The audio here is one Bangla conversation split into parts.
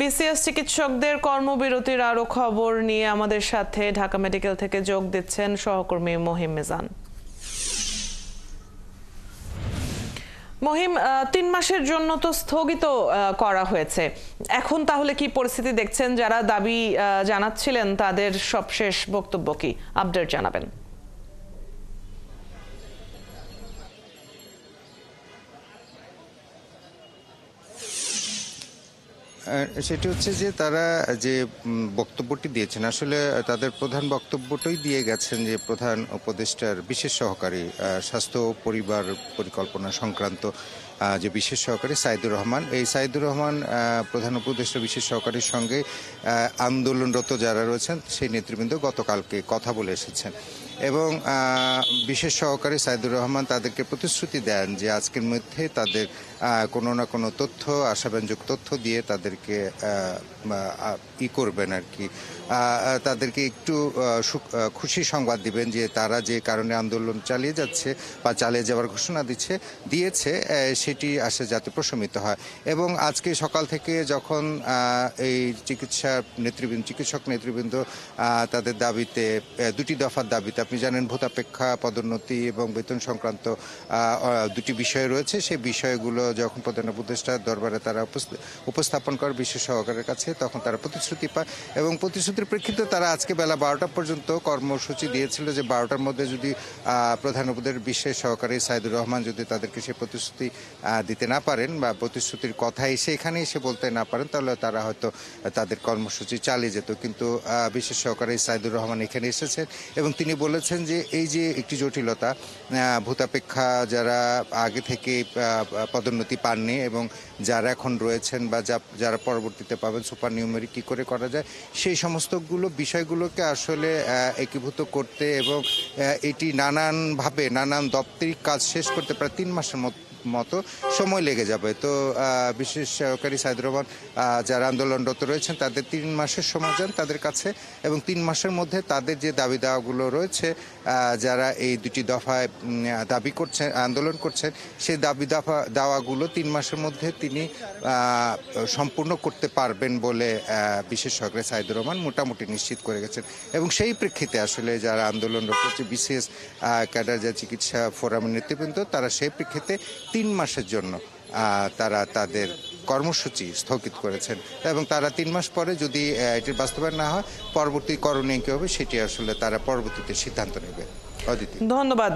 বিসিএস চিকিৎসকদের কর্মবিরতির আরো খবর নিয়ে আমাদের সাথে ঢাকা মেডিকেল থেকে যোগ দিচ্ছেন সহকর্মী মহিম মিজান। মহিম, ৩ মাসের জন্য তো স্থগিত করা হয়েছে, এখন তাহলে কি পরিস্থিতি দেখছেন? যারা দাবি জানাচ্ছিলেন তাদের সবশেষ বক্তব্য কি, আপডেট জানাবেন। সেটি হচ্ছে যে তারা যে বক্তব্যটি দিয়েছেন, আসলে তাদের প্রধান বক্তব্যটাই দিয়ে গেছেন যে প্রধান উপদেষ্টার বিশেষ সহকারী স্বাস্থ্য ও পরিবার পরিকল্পনা সংক্রান্ত যে বিশেষ সহকারী সাইদুর রহমান, এই সাইদুর রহমান প্রধান উপদেষ্টা বিশেষ সহকারীর সঙ্গে আন্দোলনরত যারা রয়েছেন সেই নেতৃবৃন্দ গতকালকে কথা বলে এসেছেন এবং বিশেষ সহকারী সাইদুর রহমান তাদেরকে প্রতিশ্রুতি দেন যে আজকের মধ্যে তাদের কোনো না কোনো তথ্য, আশাব্যঞ্জক তথ্য দিয়ে তাদেরকে করবেন আর কি, তাদেরকে একটু খুশি সংবাদ দিবেন যে তারা যে কারণে আন্দোলন চালিয়ে যাচ্ছে বা চালিয়ে যাওয়ার ঘোষণা দিয়েছে সেটি আসলে যাতে প্রশমিত হয়। এবং আজকে সকাল থেকে যখন এই চিকিৎসক নেতৃবৃন্দ তাদের দাবিতে, দুটি দফার দাবিতে, আপনি জানেন ভূতাপেক্ষা পদোন্নতি এবং বেতন সংক্রান্ত দুটি বিষয় রয়েছে, সেই বিষয়গুলো যখন প্রধান উপদেষ্টার দরবারে তারা উপস্থাপন করে বিশেষ সহকারের কাছে, তখন তারা প্রতিশ্রুতি পায় এবং প্রতিশ্রুতির প্রেক্ষিতে তারা আজকে বেলা 12টা পর্যন্ত কর্মসূচি দিয়েছিল যে 12টার মধ্যে যদি প্রধান উপদেষ্টার বিশেষ সহকারী সাইদুর রহমান যদি তাদেরকে সেই প্রতিশ্রুতি দিতে না পারেন বা প্রতিশ্রুতির কথা এখানে এসে বলতে না পারেন, তাহলে তারা হয়তো তাদের কর্মসূচি চালিয়ে যেত। কিন্তু বিশেষ সহকারী সাইদুর রহমান এখানে এসেছেন এবং তিনি বলেছেন যে এই যে একটি জটিলতা, ভূতাপেক্ষা যারা আগে থেকে পদোন্নতি পাননি এবং যারা এখন রয়েছেন বা যারা পরবর্তীতে পাবেন সুপার নিউমেরি কী করে করা যায়, সেই সমস্তগুলো বিষয়গুলোকে আসলে একীভূত করতে এবং এটি নানানভাবে নানান দাপ্তরিক কাজ শেষ করতে প্রায় 3 মাসের মতো সময় লেগে যাবে। তো বিশেষ সহকারী সাইদুর রহমান যারা আন্দোলনরত রয়েছেন তাদের 3 মাসের সময় যান তাদের কাছে এবং 3 মাসের মধ্যে তাদের যে দাবি দাওয়াগুলো রয়েছে, যারা এই দুটি দফায় দাবি করছেন, আন্দোলন করছেন, সেই দাবি দাওয়াগুলো 3 মাসের মধ্যে তিনি সম্পূর্ণ করতে পারবেন বলে বিশেষ সহকারী সাইদুর রহমান মোটামুটি নিশ্চিত করে গেছেন। এবং সেই প্রেক্ষিতে আসলে যারা আন্দোলনরত হচ্ছে বিসিএস ক্যাডার যা চিকিৎসা ফোরামের নেতৃবৃন্দ, তারা সেই প্রেক্ষিতে 3 মাসের জন্য তারা তাদের কর্মসূচি স্থগিত করেছেন এবং তারা 3 মাস পরে যদি এটির বাস্তবায়ন না হয় পরবর্তী করণীয় কী হবে সেটি আসলে তারা পরবর্তীতে সিদ্ধান্ত নেবে। ধন্যবাদ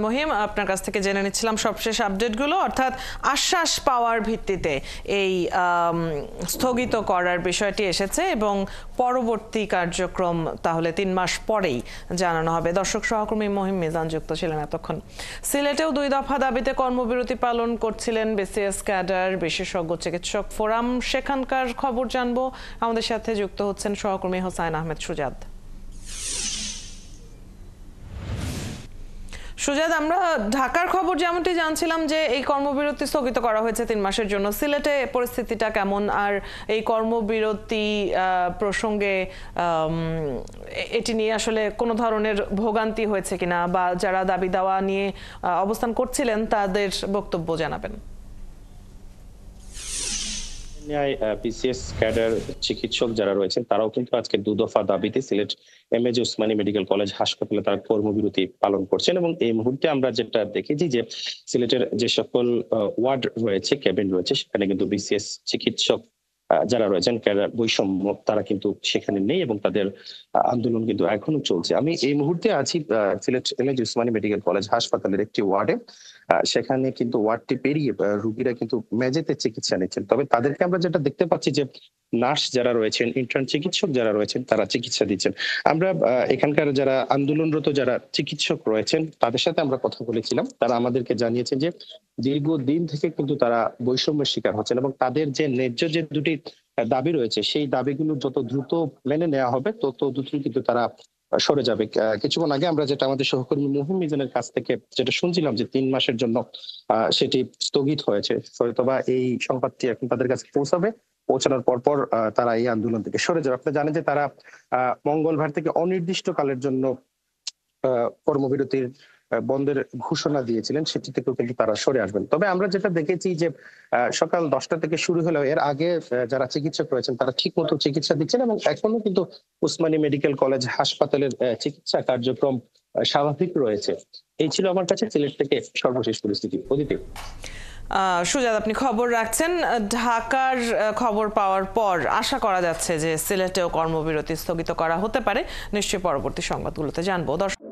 মহিম, আপনার কাছ থেকে জেনে নিচ্ছিলাম সবশেষ আপডেটগুলো, অর্থাৎ আশ্বাস পাওয়ার ভিত্তিতে এই স্থগিত করার বিষয়টি এসেছে এবং পরবর্তী কার্যক্রম তাহলে 3 মাস পরেই জানানো হবে। দর্শক সহকর্মী মহিম মিজান যুক্ত ছিলেন এতক্ষণ। সিলেটেও 2 দফা দাবিতে কর্মবিরতি পালন করছিলেন বিসিএস ক্যাডার বিশেষজ্ঞ চিকিৎসক ফোরাম, সেখানকার খবর জানবো। আমাদের সাথে যুক্ত হচ্ছেন সহকর্মী হোসাইন আহমেদ সুজাদ। সুজাদ, আমরা ঢাকার খবর যেমনটি জানছিলাম যে এই কর্মবিরতি স্থগিত করা হয়েছে 3 মাসের জন্য, সিলেটে পরিস্থিতিটা কেমন? আর এই কর্মবিরতি প্রসঙ্গে এটি নিয়ে আসলে কোনো ধরনের ভোগান্তি হয়েছে কিনা বা যারা দাবি দাওয়া নিয়ে অবস্থান করছিলেন তাদের বক্তব্য জানাবেন। বিসিএস ক্যাডার চিকিৎসক যারা রয়েছেন তারাও কিন্তু আজকে 2 দফা দাবিতে Sylhet MAG Osmani medical college হাসপাতালে তারা কর্মবিরতি পালন করছেন এবং এই মুহূর্তে আমরা যেটা দেখেছি যে সিলেটের যে সকল ওয়ার্ড রয়েছে, ক্যাবিন রয়েছে, সেখানে কিন্তু বিসিএস চিকিৎসক যারা রয়েছেন ক্যাডার বৈষম্য তারা কিন্তু সেখানে নেই এবং তাদের আন্দোলন কিন্তু এখনো চলছে। আমি এই মুহূর্তে আছি Sylhet MAG Osmani medical college হাসপাতালের একটি ওয়ার্ডে। সেখানে কিন্তু ওয়ার্ডটি পেরিয়ে রোগীরা কিন্তু মেঝেতে চিকিৎসা নিচ্ছেন, তবে তাদেরকে আমরা যেটা দেখতে পাচ্ছি যে নার্স যারা রয়েছেন, ইন্টার্ন চিকিৎসক যারা রয়েছেন তারা চিকিৎসা দিচ্ছেন। আমরা এখানকার যারা আন্দোলনরত যারা চিকিৎসক রয়েছেন তাদের সাথে আমরা কথা বলেছিলাম, তারা আমাদেরকে জানিয়েছেন যে দীর্ঘদিন থেকে কিন্তু তারা বৈষম্যের শিকার হচ্ছেন এবং তাদের যে ন্যায্য যে দুটি দাবি রয়েছে সেই দাবিগুলো যত দ্রুত মেনে নেওয়া হবে তত দ্রুত কিন্তু তারা সরে যাবে। কিছুক্ষণ আগে আমরা যেটা আমাদের সহকর্মী মহিম মিজানের কাছ থেকে যেটা শুনছিলাম যে 3 মাসের জন্য সেটি স্থগিত হয়েছে, হয়তোবা এই সংবাদটি এখন তাদের কাছে পৌঁছানোর পর তারা এই আন্দোলন থেকে সরে যাবে। আপনি জানেন যে তারা মঙ্গলবার থেকে অনির্দিষ্টকালের জন্য কর্মবিরতির বন্ধের ঘোষণা দিয়েছিলেন সেটি থেকেও কিন্তু তারা সরে আসবেন। তবে আমরা যেটা দেখেছি যে সকাল 10টা থেকে শুরু হলেও এর আগে যারা চিকিৎসক রয়েছেন তারা ঠিক মতো চিকিৎসা দিচ্ছেন এবং এখনো কিন্তু উসমানী মেডিকেল কলেজ হাসপাতালের চিকিৎসা কার্যক্রম স্বাভাবিক রয়েছে। এই ছিল আমার কাছে সিলেট থেকে সর্বশেষ পরিস্থিতি। অদিতি। সুজাত, আপনি খবর রাখছেন। ঢাকার খবর পাওয়ার পর আশা করা যাচ্ছে যে সিলেটেও কর্মবিরতি স্থগিত করা হতে পারে। নিশ্চয়ই পরবর্তী সংবাদগুলোতে জানবো। দর্শক